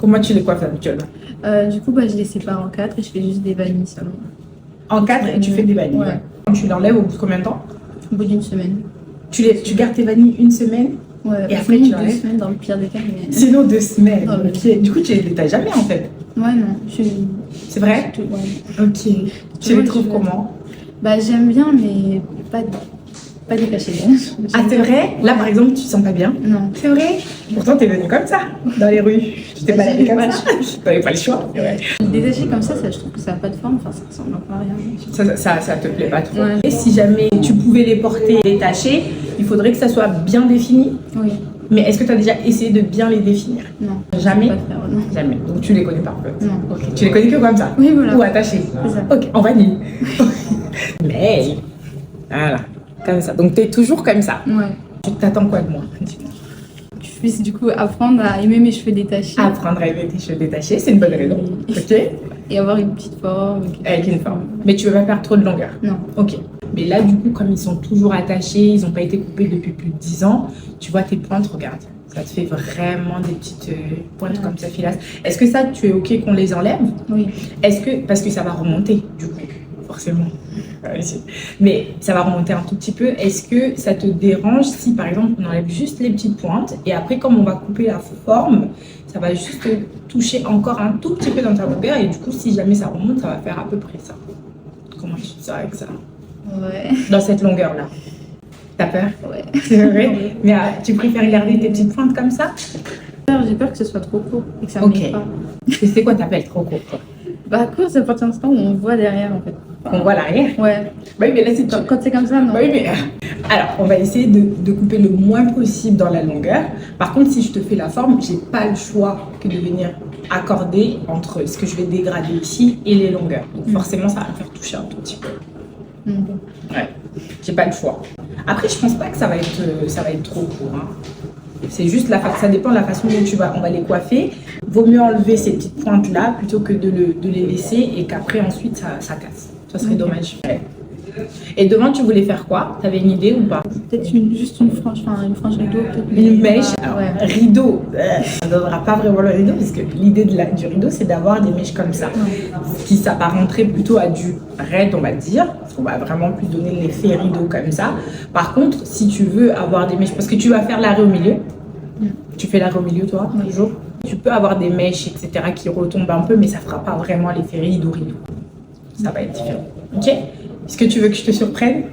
Comment tu les coiffes habituellement? Du coup, je les sépare en 4 et je fais juste des vanilles seulement. En 4 et tu fais des vanilles. Ouais. Tu l'enlèves au bout de combien de temps? Au bout d'une semaine. Tu gardes tes vanilles une semaine? Ouais, Et après, tu deux l'enlèves? semaines dans le pire des cas. Mais... Sinon 2 semaines. Non, mais- Ok. Du coup, tu les détailles jamais en fait. Ouais, non. C'est vrai? Ouais. Ok. Tu les trouves comment? J'aime bien, mais pas détaché. Ah, c'est vrai? Là, par exemple, tu te sens pas bien? Non. C'est vrai? Pourtant, t'es venue comme ça, dans les rues. Tu t'es baladée j'avais comme pas ça. T'avais pas le choix. C'est vrai. Détaché comme ça, je trouve que ça n'a pas de forme. Enfin, ça ressemble un peu à rien. Ça te plaît pas trop. Ouais. Et si jamais tu pouvais les porter détachés, il faudrait que ça soit bien défini. Oui. Mais est-ce que tu as déjà essayé de bien les définir? Non. Jamais? Je peux pas faire, non. Jamais. Donc tu les connais pas en fait. Non. Ok. Tu les connais que comme ça? Oui, voilà. Ou attachés? C'est ça. Ok, en vanille. Mais voilà, comme ça. Donc tu es toujours comme ça. Ouais. Tu t'attends quoi de moi? Je puisse du coup apprendre à aimer mes cheveux détachés. Apprendre à aimer tes cheveux détachés, c'est une bonne raison. Ok? Et avoir une petite forme. Avec une forme. Mais tu veux pas faire trop de longueur? Non. Ok. Mais là, du coup, comme ils sont toujours attachés, ils n'ont pas été coupés depuis plus de 10 ans, tu vois tes pointes, regarde. Ça te fait vraiment des petites pointes comme ça, filasse. Est-ce que ça, tu es ok qu'on les enlève? Oui. Est-ce que, parce que ça va remonter, du coup, forcément. Mais ça va remonter un tout petit peu. Est-ce que ça te dérange si, par exemple, on enlève juste les petites pointes et après, comme on va couper la forme, ça va juste toucher encore un tout petit peu dans ta longueur et du coup, si jamais ça remonte, ça va faire à peu près ça. Comment tu te sens avec ça? Ouais. Dans cette longueur-là. T'as peur? Ouais. C'est vrai? Mais tu préfères garder tes petites pointes comme ça? J'ai peur que ce soit trop court et que ça me Ok. mette pas. Et c'est quoi t'appelles trop court, toi? Court, c'est à partir de l'instant où on voit derrière en fait. On voit l'arrière? Ouais. Bah oui, mais là, c'est Quand c'est comme ça, non. bah oui, mais... Alors, on va essayer de couper le moins possible dans la longueur. Par contre, si je te fais la forme, j'ai pas le choix que de venir accorder entre ce que je vais dégrader ici et les longueurs. Donc forcément, ça va me faire toucher un tout petit peu. Ouais, j'ai pas le choix. Après, je pense pas que ça va être trop court. Hein. C'est juste ça dépend de la façon dont on va les coiffer. Vaut mieux enlever ces petites pointes là plutôt que de les laisser et qu'après ensuite ça casse. Ça serait dommage. Ouais. Et devant, tu voulais faire quoi? T'avais une idée ou pas? Peut-être juste une frange rideau. Une mèche. Alors, Ouais. rideau, ça ne donnera pas vraiment le rideau parce que l'idée du rideau, c'est d'avoir des mèches comme ça. Qui s'apparenterait plutôt à du raid, on va dire. On va vraiment plus donner l'effet rideau comme ça. Par contre, si tu veux avoir des mèches, parce que tu vas faire l'arrêt au milieu. Tu fais l'arrêt au milieu, toi, toujours. Tu peux avoir des mèches, etc., qui retombent un peu, mais ça fera pas vraiment l'effet rideau. Ça va être différent. Ok? Est-ce que tu veux que je te surprenne?